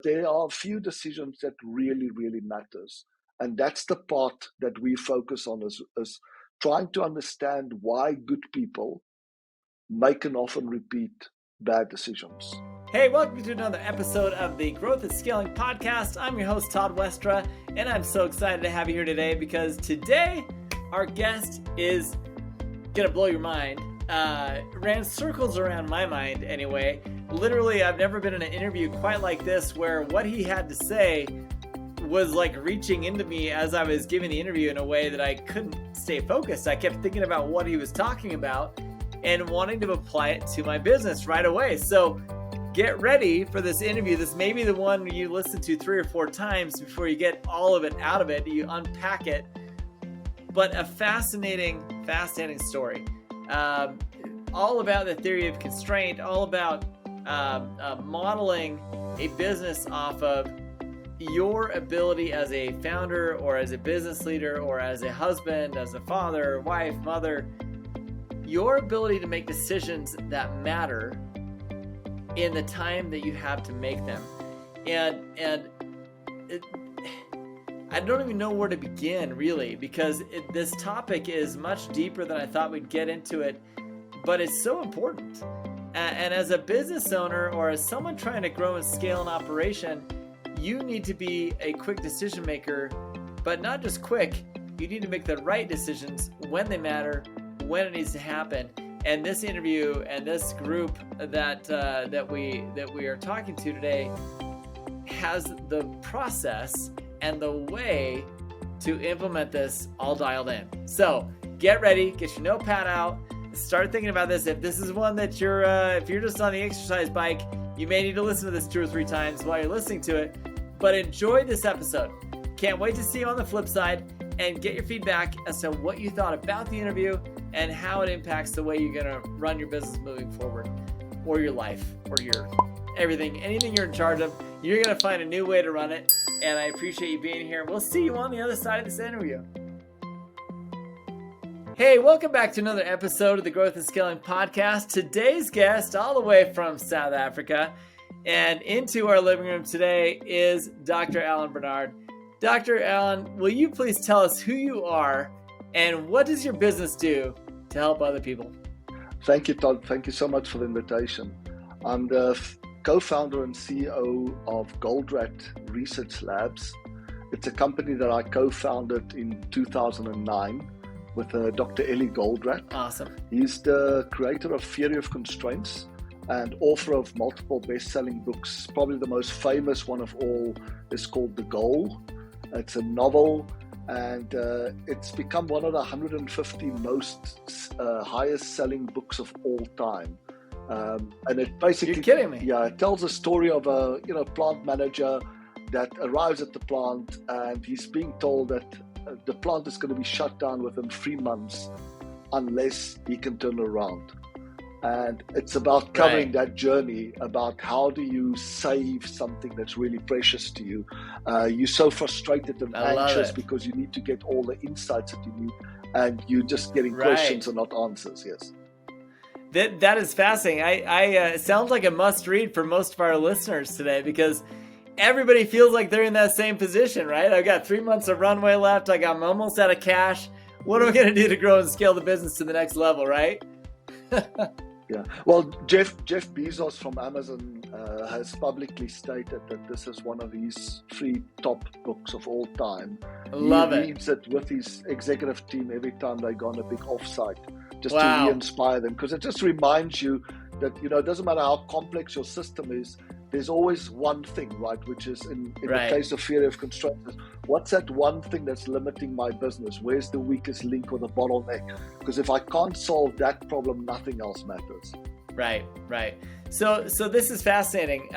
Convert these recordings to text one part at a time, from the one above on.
There are a few decisions that really, really matters. And that's the part that we focus on is trying to understand why good people make and often repeat bad decisions. Hey, welcome to another episode of the Growth and Scaling Podcast. I'm your host, Todd Westra, and I'm so excited to have you here today because today our guest is going to blow your mind. Ran circles around my mind anyway. Literally, I've never been in an interview quite like this where what he had to say was like reaching into me as I was giving the interview in a way that I couldn't stay focused. I kept thinking about what he was talking about and wanting to apply it to my business right away. So get ready for this interview. This may be the one you listen to 3 or 4 times before you get all of it out of it, you unpack it. But a fascinating story. All about the theory of constraint, all about modeling a business off of your ability as a founder or as a business leader or as a husband, as a father, wife, mother, your ability to make decisions that matter in the time that you have to make them. I don't even know where to begin really, because this topic is much deeper than I thought we'd get into it, but it's so important. And as a business owner or as someone trying to grow and scale an operation, you need to be a quick decision maker, but not just quick. You need to make the right decisions when they matter, when it needs to happen. And this interview and this group that we are talking to today has the process and the way to implement this all dialed in. So get ready, get your notepad out, start thinking about this. If this is one that if you're just on the exercise bike, you may need to listen to this 2 or 3 times while you're listening to it. But enjoy this episode. Can't wait to see you on the flip side and get your feedback as to what you thought about the interview and how it impacts the way you're going to run your business moving forward, or your life, or your everything, anything you're in charge of. You're going to find a new way to run it. And I appreciate you being here. We'll see you on the other side of this interview. Hey, welcome back to another episode of the Growth and Scaling Podcast. Today's guest, all the way from South Africa, and into our living room today is Dr. Alan Barnard. Dr. Alan, will you please tell us who you are and what does your business do to help other people? Thank you, Todd. Thank you so much for the invitation. I'm the co-founder and CEO of Goldratt Research Labs. It's a company that I co-founded in 2009 with Dr. Eli Goldratt. Awesome. He's the creator of Theory of Constraints and author of multiple best-selling books. Probably the most famous one of all is called The Goal. It's a novel, and it's become one of the 150 most highest-selling books of all time. And it basically, you're kidding me. Yeah, it tells a story of a plant manager that arrives at the plant, and he's being told that the plant is going to be shut down within 3 months unless he can turn around. And it's about covering that journey, about how do you save something that's really precious to you. You're so frustrated and anxious because you need to get all the insights that you need, and you're just getting questions and not answers. Yes. That is fascinating. It sounds like a must read for most of our listeners today, because everybody feels like they're in that same position, right? I've got 3 months of runway left. I'm almost out of cash. What am I going to do to grow and scale the business to the next level, right? Yeah. Well, Jeff Bezos from Amazon has publicly stated that this is one of his 3 top books of all time. Love it. He reads it with his executive team every time they go on a big offsite, just to re-inspire them, because it just reminds you that it doesn't matter how complex your system is, there's always one thing, right? Which is in the case of Theory of Constraints, what's that one thing that's limiting my business? Where's the weakest link or the bottleneck? Because if I can't solve that problem, nothing else matters. Right. So this is fascinating.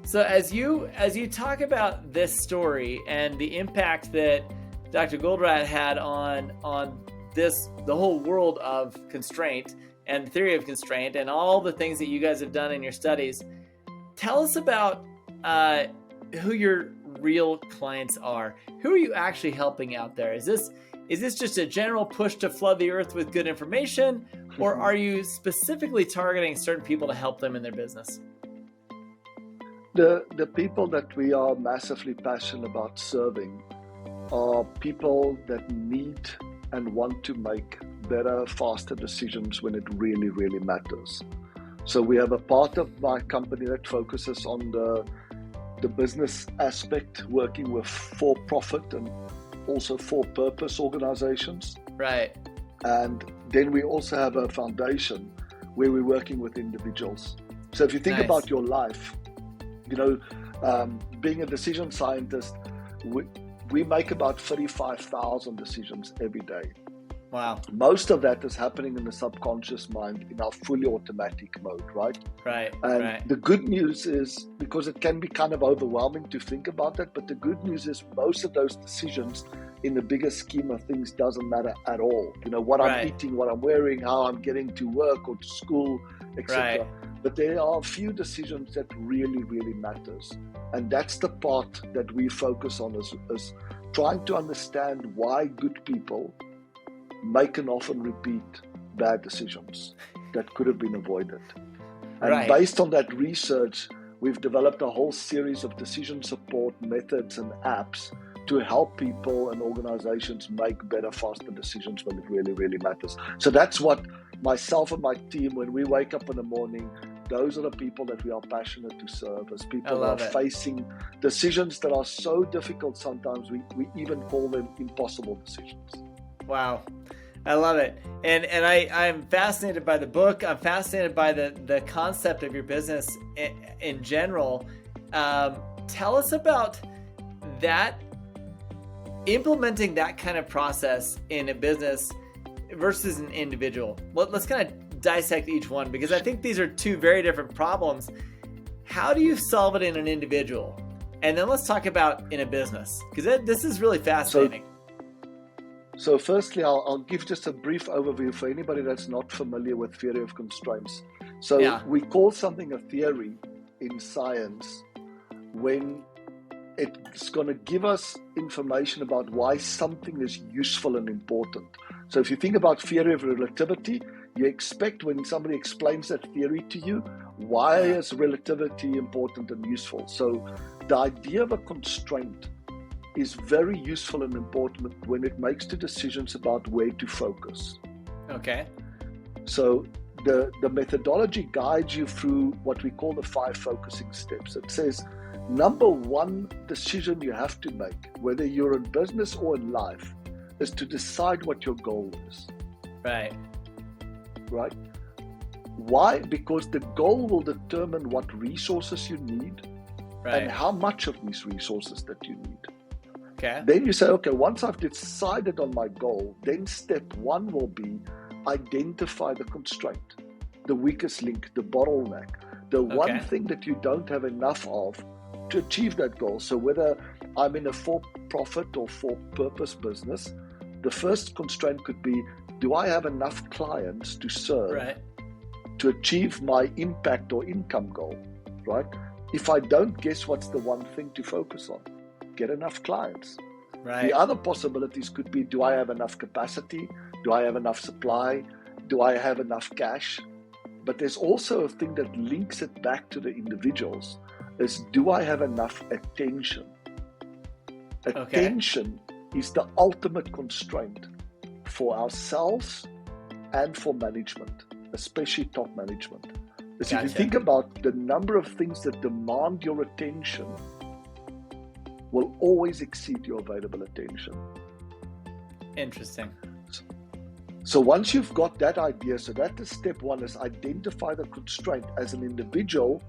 So as you talk about this story and the impact that Dr. Goldratt had on the whole world of constraint and theory of constraint and all the things that you guys have done in your studies, tell us about who your real clients are. Who are you actually helping out there? Is this just a general push to flood the earth with good information, or are you specifically targeting certain people to help them in their business? The people that we are massively passionate about serving are people that need and want to make better, faster decisions when it really, really matters. So we have a part of my company that focuses on the business aspect, working with for-profit and also for-purpose organizations. Right. And then we also have a foundation where we're working with individuals. So if you think about your life, being a decision scientist, we make about 35,000 decisions every day. Wow. Most of that is happening in the subconscious mind in our fully automatic mode, right? Right. And the good news is, because it can be kind of overwhelming to think about that, but the good news is most of those decisions in the bigger scheme of things doesn't matter at all. What I'm eating, what I'm wearing, how I'm getting to work or to school, etc. But there are a few decisions that really, really matters. And that's the part that we focus on is trying to understand why good people make and often repeat bad decisions that could have been avoided. And based on that research, we've developed a whole series of decision support methods and apps to help people and organizations make better, faster decisions when it really, really matters. So that's what myself and my team, when we wake up in the morning, those are the people that we are passionate to serve, as people that are facing decisions that are so difficult sometimes we even call them impossible decisions. Wow. I love it. And I'm fascinated by the book. I'm fascinated by the concept of your business in general. Tell us about that, implementing that kind of process in a business versus an individual. Let's kind of dissect each one, because I think these are two very different problems. How do you solve it in an individual? And then let's talk about in a business, because this is really fascinating. So firstly, I'll give just a brief overview for anybody that's not familiar with theory of constraints. So we call something a theory in science when it's going to give us information about why something is useful and important. So if you think about theory of relativity, you expect when somebody explains that theory to you, why is relativity important and useful? So the idea of a constraint is very useful and important when it makes the decisions about where to focus. Okay. So the methodology guides you through what we call the 5 focusing steps. It says, number one decision you have to make, whether you're in business or in life, is to decide what your goal is. Right. Why? Because the goal will determine what resources you need and how much of these resources that you need. Okay. Then you say, okay, once I've decided on my goal, then step 1 will be identify the constraint, the weakest link, the bottleneck, the one thing that you don't have enough of to achieve that goal. So whether I'm in a for-profit or for-purpose business, the first constraint could be, do I have enough clients to serve to achieve my impact or income goal, right? If I don't, guess what's the one thing to focus on? Get enough clients. The other possibilities could be, do I have enough capacity? Do I have enough supply? Do I have enough cash? But there's also a thing that links it back to the individuals, is do I have enough attention? Attention is the ultimate constraint for ourselves and for management, especially top management. So if you think about the number of things that demand your attention, will always exceed your available attention. Interesting. So once you've got that idea, so that is step 1, is identify the constraint. As an individual,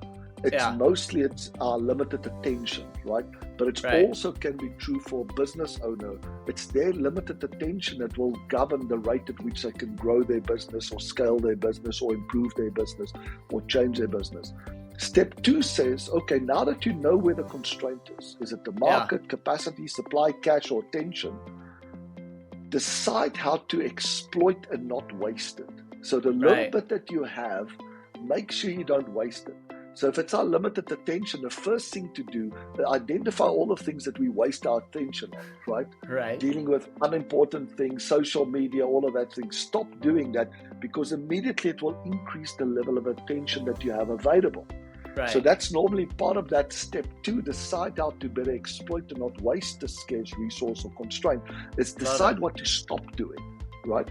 it's our limited attention, right? But it's also can be true for a business owner. It's their limited attention that will govern the rate at which they can grow their business or scale their business or improve their business or change their business. Step 2 says, okay, now that you know where the constraint is it the market, capacity, supply, cash, or attention? Decide how to exploit and not waste it. So the little bit that you have, make sure you don't waste it. So if it's our limited attention, the first thing to do, identify all the things that we waste our attention on, right? Dealing with unimportant things, social media, all of that thing. Stop doing that, because immediately it will increase the level of attention that you have available. Right. So that's normally part of that step 2, decide how to better exploit and not waste a scarce resource or constraint. It's decide what to stop doing, right?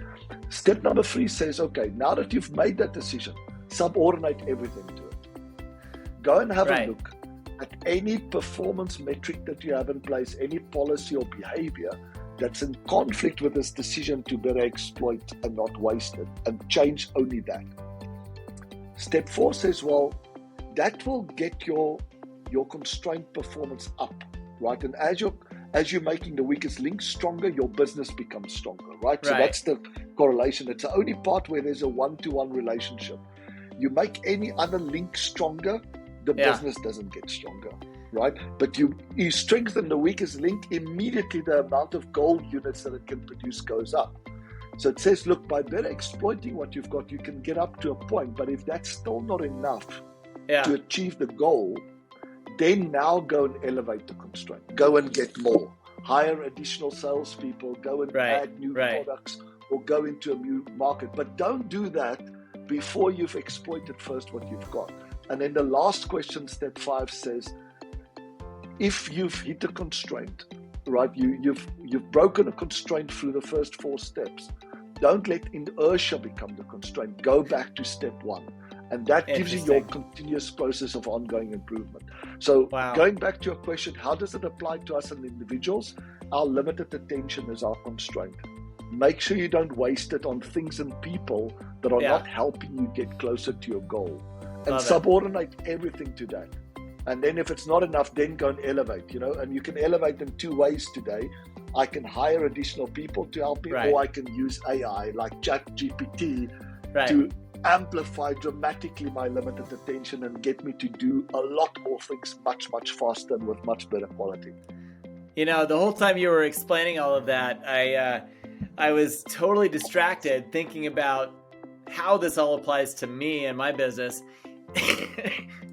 Step number 3 says, okay, now that you've made that decision, subordinate everything to it. Go and have a look at any performance metric that you have in place, any policy or behavior that's in conflict with this decision to better exploit and not waste it, and change only that. Step 4 says, well, that will get your constraint performance up, right? And as you're making the weakest link stronger, your business becomes stronger, right? So that's the correlation. It's the only part where there's a one-to-one relationship. You make any other link stronger, the business doesn't get stronger, right? But you strengthen the weakest link, immediately the amount of gold units that it can produce goes up. So it says, look, by better exploiting what you've got, you can get up to a point. But if that's still not enough to achieve the goal, then now go and elevate the constraint. Go and get more. Hire additional salespeople. Go and add new products or go into a new market. But don't do that before you've exploited first what you've got. And then the last question, step 5, says, if you've hit a constraint, right, you've broken a constraint through the first 4 steps, don't let inertia become the constraint. Go back to step 1. And that gives you your continuous process of ongoing improvement. So going back to your question, how does it apply to us as individuals? Our limited attention is our constraint. Make sure you don't waste it on things and people that are not helping you get closer to your goal. And subordinate everything to that. And then if it's not enough, then go and elevate, and you can elevate in 2 ways today. I can hire additional people to help me, or I can use AI like ChatGPT to amplify dramatically my limited attention and get me to do a lot more things much, much faster and with much better quality. The whole time you were explaining all of that, I was totally distracted thinking about how this all applies to me and my business.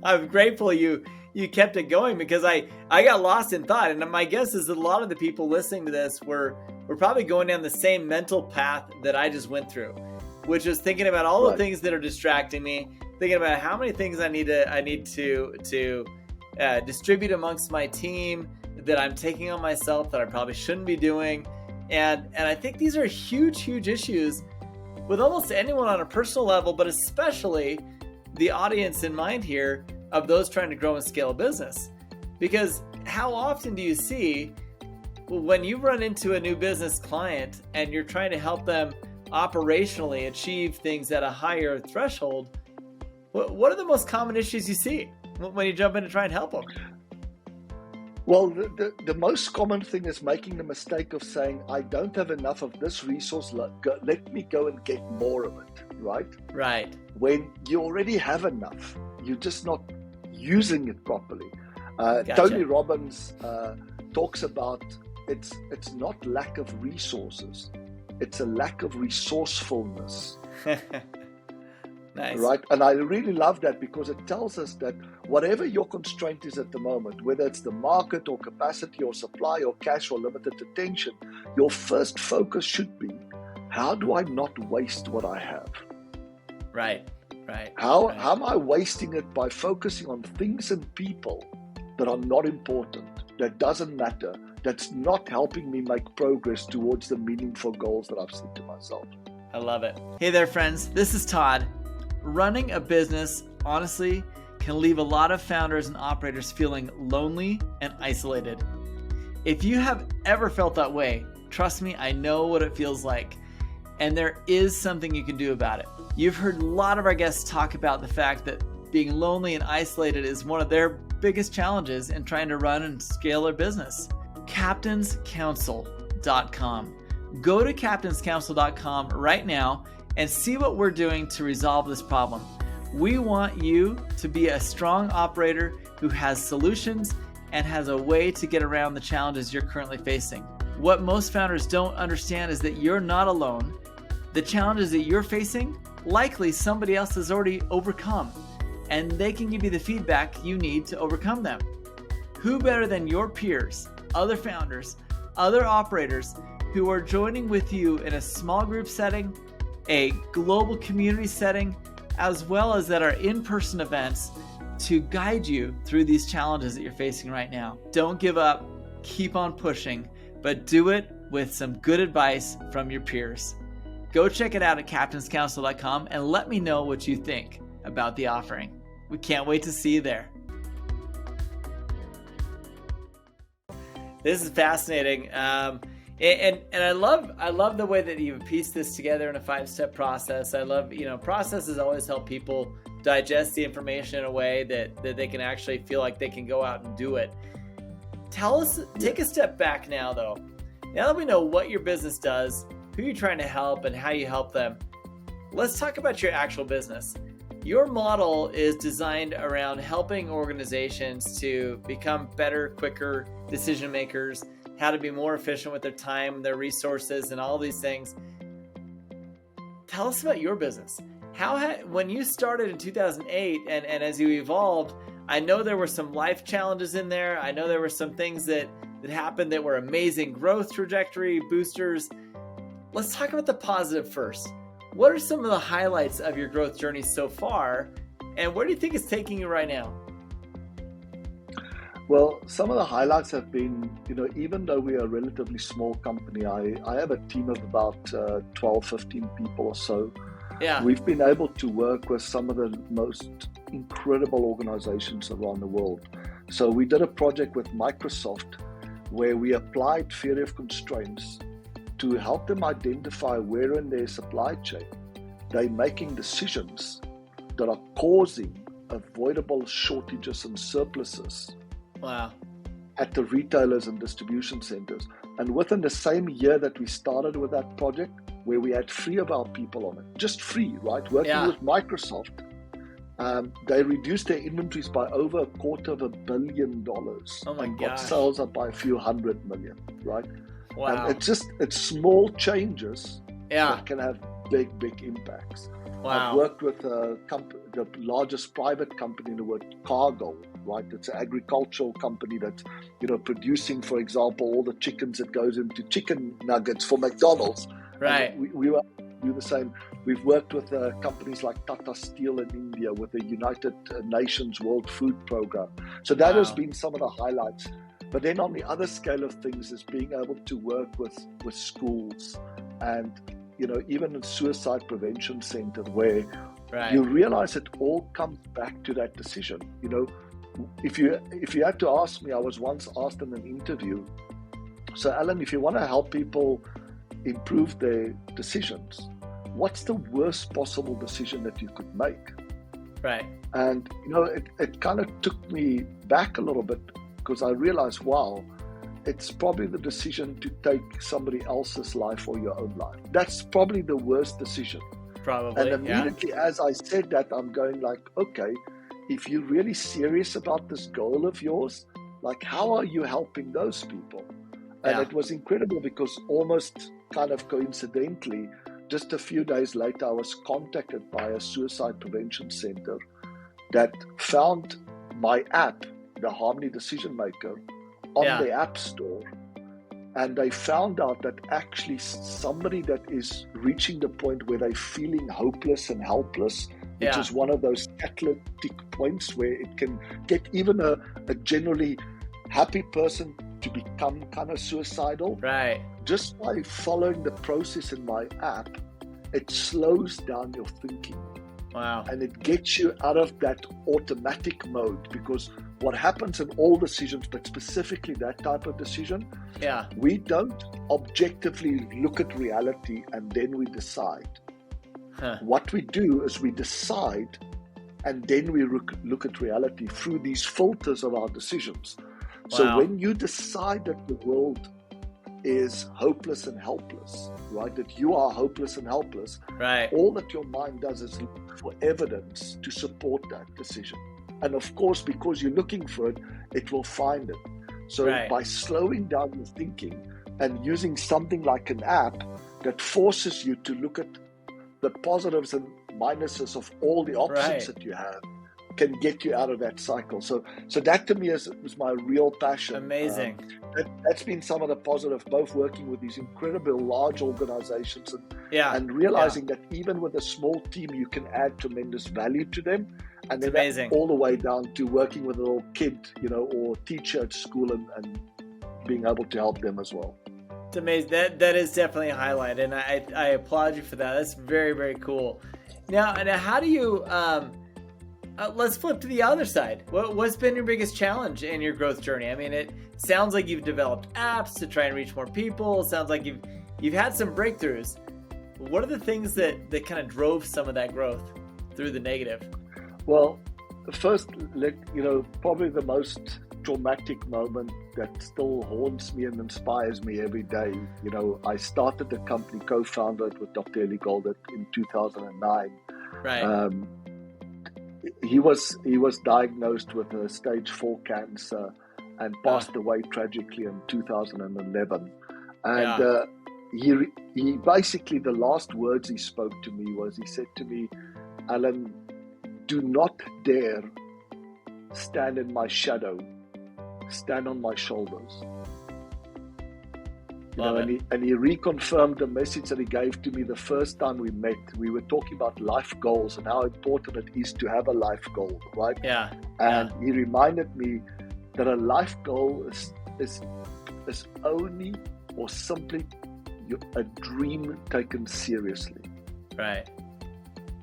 I'm grateful you kept it going, because I got lost in thought. And my guess is that a lot of the people listening to this were probably going down the same mental path that I just went through, which is thinking about all the things that are distracting me, thinking about how many things I need to distribute amongst my team that I'm taking on myself that I probably shouldn't be doing. And I think these are huge, huge issues with almost anyone on a personal level, but especially the audience in mind here of those trying to grow and scale a business. Because how often do you see when you run into a new business client and you're trying to help them operationally achieve things at a higher threshold, what are the most common issues you see when you jump in to try and help them? Well, the most common thing is making the mistake of saying, I don't have enough of this resource, let me go and get more of it, right? Right. When you already have enough, you're just not using it properly. Gotcha. Tony Robbins talks about it's not lack of resources, it's a lack of resourcefulness. Nice. Right? And I really love that, because it tells us that whatever your constraint is at the moment, whether it's the market or capacity or supply or cash or limited attention, your first focus should be, how do I not waste what I have? Right. How am I wasting it by focusing on things and people that are not important, that doesn't matter, that's not helping me make progress towards the meaningful goals that I've set to myself? I love it. Hey there, friends. This is Todd. Running a business, honestly, can leave a lot of founders and operators feeling lonely and isolated. If you have ever felt that way, trust me, I know what it feels like. And there is something you can do about it. You've heard a lot of our guests talk about the fact that being lonely and isolated is one of their biggest challenges in trying to run and scale their business. CaptainsCouncil.com. Go to CaptainsCouncil.com right now and see what we're doing to resolve this problem. We want you to be a strong operator who has solutions and has a way to get around the challenges you're currently facing. What most founders don't understand is that you're not alone. The challenges that you're facing, likely somebody else has already overcome, and they can give you the feedback you need to overcome them. Who better than your peers, other founders, other operators who are joining with you in a small group setting, a global community setting, as well as at our in-person events, to guide you through these challenges that you're facing right now. Don't give up, keep on pushing, but do it with some good advice from your peers. Go check it out at captainscouncil.com and let me know what you think about the offering. We can't wait to see you there. This is fascinating. And I love the way that you've pieced this together in a 5-step process. I love, processes always help people digest the information in a way that they can actually feel like they can go out and do it. Take a step back now though. Now that we know what your business does, who you're trying to help, and how you help them, let's talk about your actual business. Your model is designed around helping organizations to become better, quicker decision makers, how to be more efficient with their time, their resources, and all these things. Tell us about your business. When you started in 2008 and as you evolved, I know there were some life challenges in there. I know there were some things that happened that were amazing growth trajectory boosters. Let's talk about the positive first. What are some of the highlights of your growth journey so far, and where do you think it's taking you right now? Well, some of the highlights have been, even though we are a relatively small company, I have a team of about 12, 15 people or so. Yeah. We've been able to work with some of the most incredible organizations around the world. So we did a project with Microsoft where we applied theory of constraints to help them identify where in their supply chain they're making decisions that are causing avoidable shortages and surpluses. Wow. At the retailers and distribution centers. And within the same year that we started with that project, where we had 3 of our people on it, just 3, right? Working with Microsoft, they reduced their inventories by over $250 million. Oh my and gosh. got sales up by a few $100 million, right? Wow. And it's small changes Yeah. that can have big impacts. Wow. I've worked with the largest private company in the world, Cargill, right? It's an agricultural company that's, producing, for example, all the chickens that goes into chicken nuggets for McDonald's. Right. We were do the same. We've worked with companies like Tata Steel in India with the United Nations World Food Program. So that has been some of the highlights. But then on the other scale of things is being able to work with schools and, even in suicide prevention centers where you realize it all comes back to that decision. If you had to ask me, I was once asked in an interview, so Alan, if you want to help people improve their decisions, what's the worst possible decision that you could make? Right. And, it kind of took me back a little bit because I realized, wow, it's probably the decision to take somebody else's life or your own life. That's probably the worst decision. Probably. And immediately as I said that, I'm going like, okay, if you're really serious about this goal of yours, like how are you helping those people? And it was incredible because almost kind of coincidentally, just a few days later, I was contacted by a suicide prevention center that found my app, the Harmony Decision Maker, on the App Store. And they found out that actually somebody that is reaching the point where they're feeling hopeless and helpless, which is one of those catalytic points where it can get even a generally happy person to become kind of suicidal. Right. Just by following the process in my app, it slows down your thinking. Wow. And it gets you out of that automatic mode, because what happens in all decisions, but specifically that type of decision, we don't objectively look at reality and then we decide. What we do is we decide and then we look at reality through these filters of our decisions. So when you decide that the world is hopeless and helpless, right? That you are hopeless and helpless. Right. All that your mind does is look for evidence to support that decision. And of course, because you're looking for it, it will find it. So by slowing down your thinking and using something like an app that forces you to look at the positives and minuses of all the options that you have, can get you out of that cycle. So that to me was my real passion. Amazing. That's been some of the positive, both working with these incredible large organizations and realizing that even with a small team, you can add tremendous value to them. And then amazing. all the way down to working with a little kid, or teacher at school and being able to help them as well. It's amazing. That is definitely a highlight, and I applaud you for that. That's very, very cool. Now how do you? Let's flip to the other side. What's been your biggest challenge in your growth journey? I mean, it sounds like you've developed apps to try and reach more people. It sounds like you've had some breakthroughs. What are the things that kind of drove some of that growth through the negative? Well, first, probably the most traumatic moment that still haunts me and inspires me every day. I started the company, co-founded with Dr. Eli Goldratt in 2009. Right. He was diagnosed with a stage 4 cancer and passed away tragically in 2011. And he basically, the last words he spoke to me was, he said to me, "Alan, do not dare stand in my shadow. Stand on my shoulders." And he reconfirmed the message that he gave to me the first time we met. We were talking about life goals and how important it is to have a life goal, right? Yeah. And he reminded me that a life goal is only or simply a dream taken seriously. Right.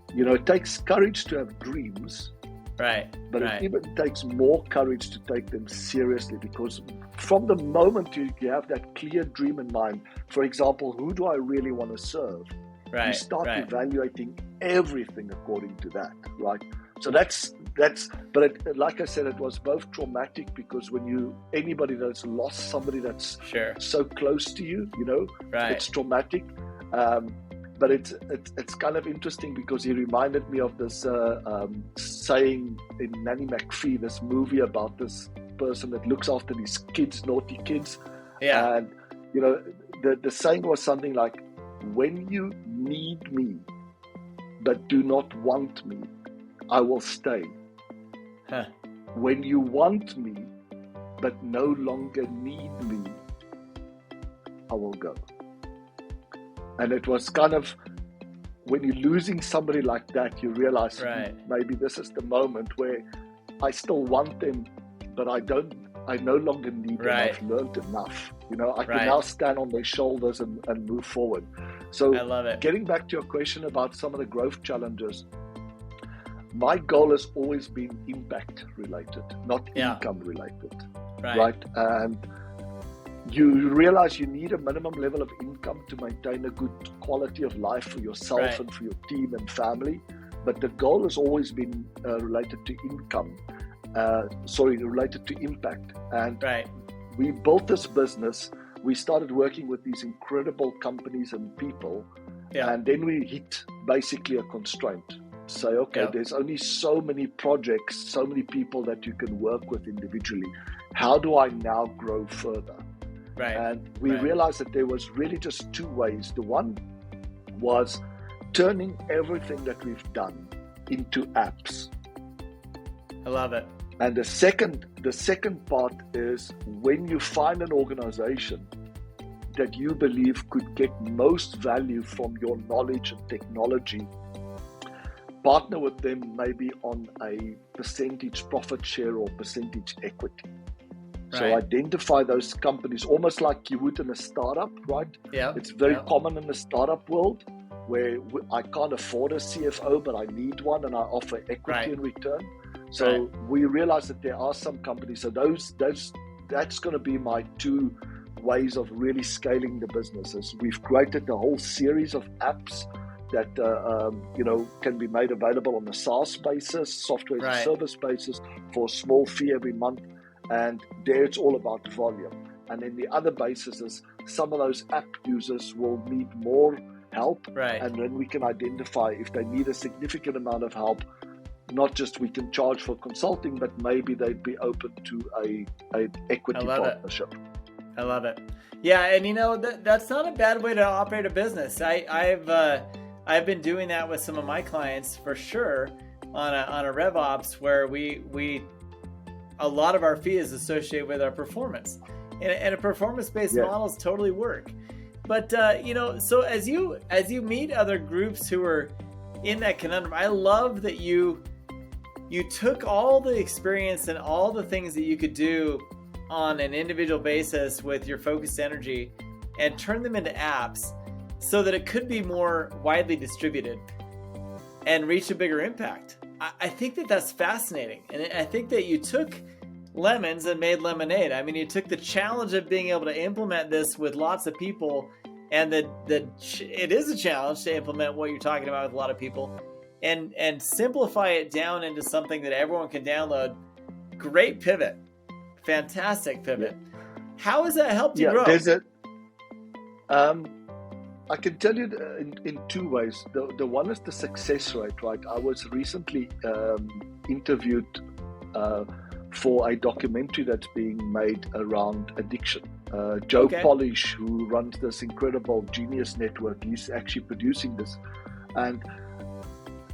It takes courage to have dreams. Right. But it even takes more courage to take them seriously, because from the moment you have that clear dream in mind, for example, who do I really want to serve? Right. You start evaluating everything according to that, right? So that's. But like I said, it was both traumatic, because when anybody that's lost somebody that's so close to you, it's traumatic. But it's kind of interesting, because he reminded me of this saying in Nanny McPhee, this movie about this person that looks after these kids, naughty kids. Yeah. And, the saying was something like, "When you need me, but do not want me, I will stay. Huh. When you want me, but no longer need me, I will go." And it was kind of, when you're losing somebody like that, you realize maybe this is the moment where I still want them, but I no longer need them. I've learned enough. I can now stand on their shoulders and move forward. So I love it. Getting back to your question about some of the growth challenges, my goal has always been impact related, not income related. Right? And you realize you need a minimum level of income to maintain a good quality of life for yourself and for your team and family. But the goal has always been related to related to impact. And we built this business. We started working with these incredible companies and people. Yeah. And then we hit basically a constraint. Say, there's only so many projects, so many people that you can work with individually. How do I now grow further? And we realized that there was really just two ways. The one was turning everything that we've done into apps. I love it. And the second part is, when you find an organization that you believe could get most value from your knowledge and technology, partner with them maybe on a percentage profit share or percentage equity. So identify those companies almost like you would in a startup, right? Yeah. It's very common in the startup world, where I can't afford a CFO, but I need one, and I offer equity in return. So we realize that there are some companies. So that's going to be my two ways of really scaling the businesses. We've created a whole series of apps that can be made available on a SaaS basis, software as a service basis, for a small fee every month. And there it's all about volume. And then the other basis is, some of those app users will need more help. And then we can identify if they need a significant amount of help. Not just we can charge for consulting, but maybe they'd be open to a equity partnership. I love it. Yeah, and that's not a bad way to operate a business. I've been doing that with some of my clients for sure on a RevOps, where we a lot of our fee is associated with our performance, and a performance-based models totally work. But so as you meet other groups who are in that conundrum, I love that you you took all the experience and all the things that you could do on an individual basis with your focused energy and turned them into apps so that it could be more widely distributed and reach a bigger impact. I think that that's fascinating. And I think that you took lemons and made lemonade. I mean, you took the challenge of being able to implement this with lots of people, and it is a challenge to implement what you're talking about with a lot of people, and simplify it down into something that everyone can download. Great pivot. Fantastic pivot. Yeah. How has that helped you grow? I can tell you in two ways. The one is the success rate, right? I was recently interviewed for a documentary that's being made around addiction. Joe Polish, who runs this incredible Genius Network, he's actually producing this. And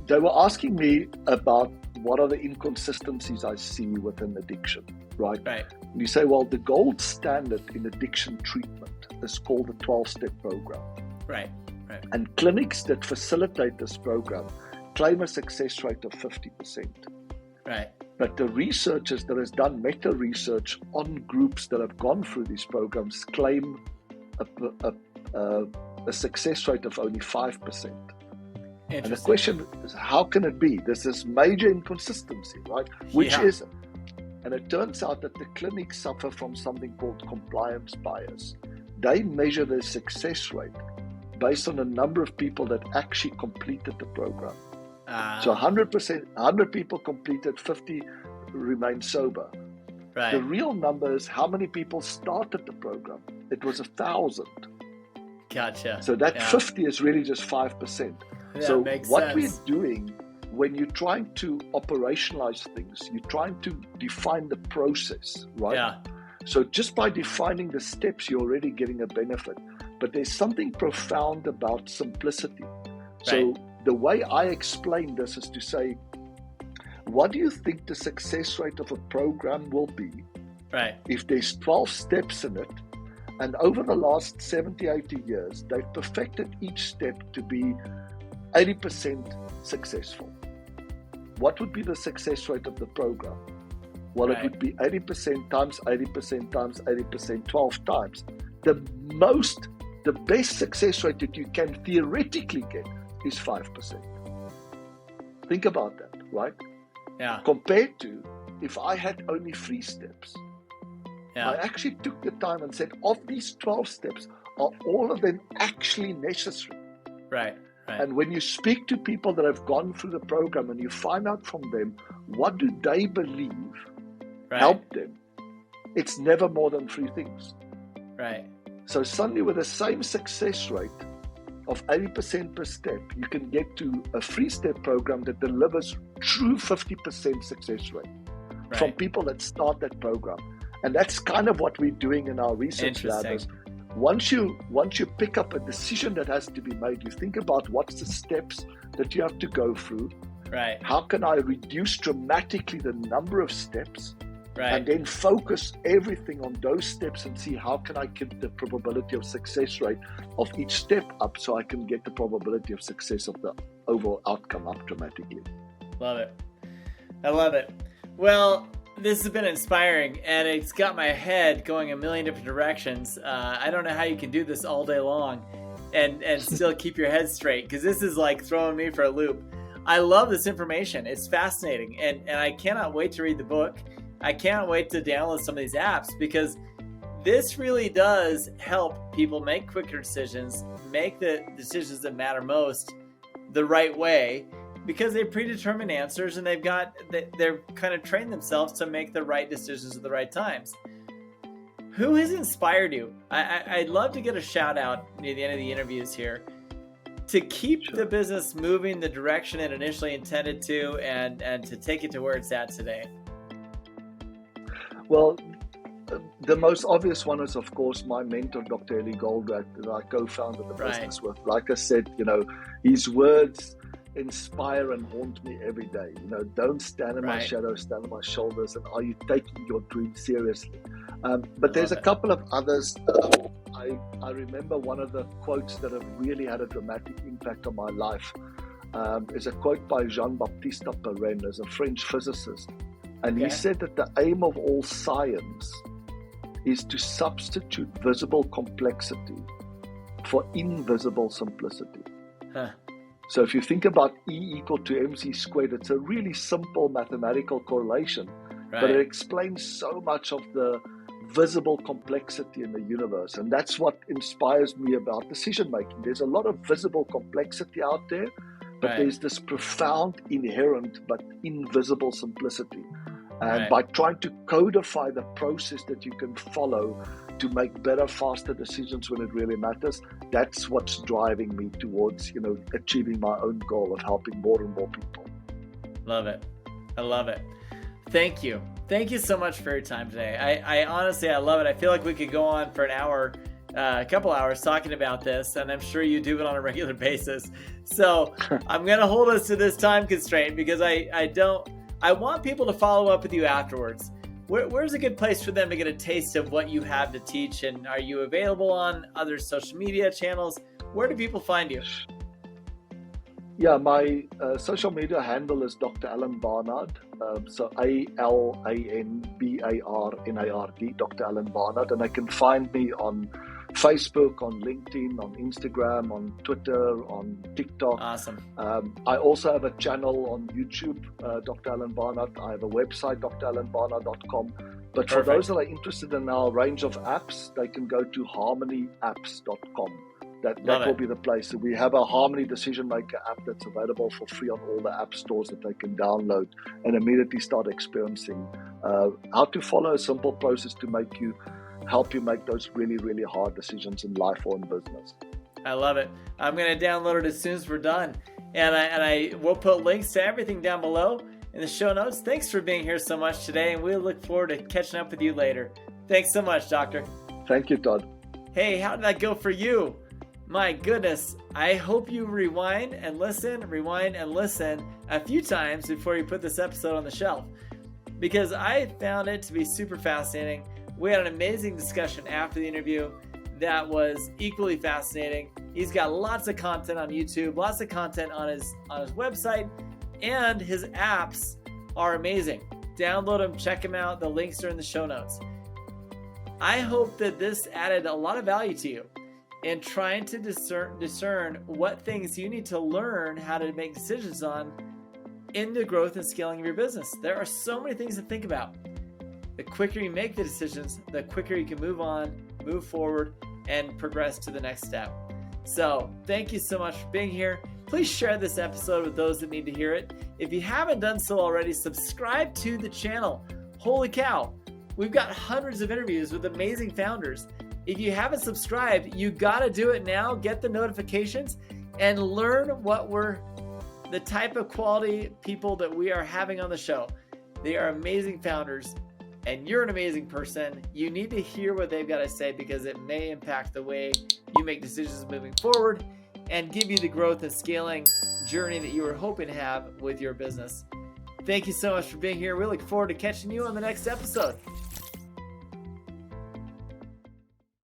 they were asking me about what are the inconsistencies I see within addiction, right? And you say, well, the gold standard in addiction treatment is called the 12-step program. Right. And clinics that facilitate this program claim a success rate of 50%. Right. But the researchers that has done meta-research on groups that have gone through these programs claim a success rate of only 5%. And the question is, how can it be? There's this major inconsistency, right? Which is it? And it turns out that the clinics suffer from something called compliance bias. They measure their success rate based on the number of people that actually completed the program. So 100 people completed, 50 remained sober. Right. The real number is how many people started the program. It was 1,000. Gotcha. So that 50 is really just 5%. So what we're doing when you're trying to operationalize things, you're trying to define the process, right? Yeah. So just by defining the steps, you're already getting a benefit. But there's something profound about simplicity. So the way I explain this is to say, what do you think the success rate of a program will be if there's 12 steps in it? And over the last 70, 80 years, they've perfected each step to be 80% successful. What would be the success rate of the program? Well, it would be 80% times 80% times 80%, 12 times. The best success rate that you can theoretically get is 5%. Think about that, right? Yeah. Compared to if I had only 3 steps. I actually took the time and said, of these 12 steps, are all of them actually necessary? Right. And when you speak to people that have gone through the program and you find out from them, what do they believe helped them? It's never more than 3 things. Right. So suddenly with the same success rate of 80% per step, you can get to a 3-step program that delivers true 50% success rate from people that start that program. And that's kind of what we're doing in our research lab. Once you pick up a decision that has to be made, you think about what's the steps that you have to go through. Right. How can I reduce dramatically the number of steps? And then focus everything on those steps and see how can I get the probability of success rate of each step up so I can get the probability of success of the overall outcome up dramatically. Love it. I love it. Well, this has been inspiring, and it's got my head going a million different directions. I don't know how you can do this all day long and still keep your head straight, because this is like throwing me for a loop. I love this information. It's fascinating, and I cannot wait to read the book. I can't wait to download some of these apps, because this really does help people make quicker decisions, make the decisions that matter most the right way, because they predetermine answers and they're kind of trained themselves to make the right decisions at the right times. Who has inspired you? I'd love to get a shout out near the end of the interviews here to keep the business moving the direction it initially intended to, and to take it to where it's at today. Well, the most obvious one is, of course, my mentor, Dr. Eli Goldratt, that I co-founded the business with. Like I said, his words inspire and haunt me every day. Don't stand in my shadow, stand on my shoulders, and are you taking your dream seriously? But there's a couple of others. I remember one of the quotes that have really had a dramatic impact on my life is a quote by Jean-Baptiste Perrin, as a French physicist. And Okay. he said that the aim of all science is to substitute visible complexity for invisible simplicity. Huh. So if you think about E equal to mc squared, it's a really simple mathematical correlation, but it Right. explains so much of the visible complexity in the universe. And that's what inspires me about decision making. There's a lot of visible complexity out there, but Right. there's this profound, inherent, but invisible simplicity. And Right. by trying to codify the process that you can follow to make better, faster decisions when it really matters, that's what's driving me towards, achieving my own goal of helping more and more people. Love it. I love it. Thank you. Thank you so much for your time today. I honestly, I love it. I feel like we could go on for an hour, a couple hours talking about this, and I'm sure you do it on a regular basis. So I'm going to hold us to this time constraint because I want people to follow up with you afterwards. Where's a good place for them to get a taste of what you have to teach? And are you available on other social media channels? Where do people find you? Yeah, my social media handle is Dr. Alan Barnard. So ALANBARNARD, Dr. Alan Barnard. And they can find me on Facebook, on LinkedIn, on Instagram, on Twitter, on TikTok. Awesome. I also have a channel on YouTube, Dr. Alan Barnard. I have a website, dralanbarnard.com. But for Perfect. those that are interested in our range of apps, they can go to harmonyapps.com. That will be the place. So we have a Harmony Decision Maker app that's available for free on all the app stores that they can download and immediately start experiencing how to follow a simple process to help you make those really, really hard decisions in life or in business. I love it. I'm going to download it as soon as we're done. And I will put links to everything down below in the show notes. Thanks for being here so much today, and we look forward to catching up with you later. Thanks so much, Doctor. Thank you, Todd. Hey, how did that go for you? My goodness, I hope you rewind and listen a few times before you put this episode on the shelf, because I found it to be super fascinating. We had an amazing discussion after the interview that was equally fascinating. He's got lots of content on YouTube, lots of content on his website, and his apps are amazing. Download them, check them out. The links are in the show notes. I hope that this added a lot of value to you in trying to discern what things you need to learn how to make decisions on in the growth and scaling of your business. There are so many things to think about. The quicker you make the decisions, the quicker you can move on, move forward, and progress to the next step. So thank you so much for being here. Please share this episode with those that need to hear it. If you haven't done so already, subscribe to the channel. Holy cow, we've got hundreds of interviews with amazing founders. If you haven't subscribed, you gotta do it now. Get the notifications and learn the type of quality people that we are having on the show. They are amazing founders, and you're an amazing person. You need to hear what they've got to say because it may impact the way you make decisions moving forward and give you the growth and scaling journey that you were hoping to have with your business. Thank you so much for being here. We look forward to catching you on the next episode.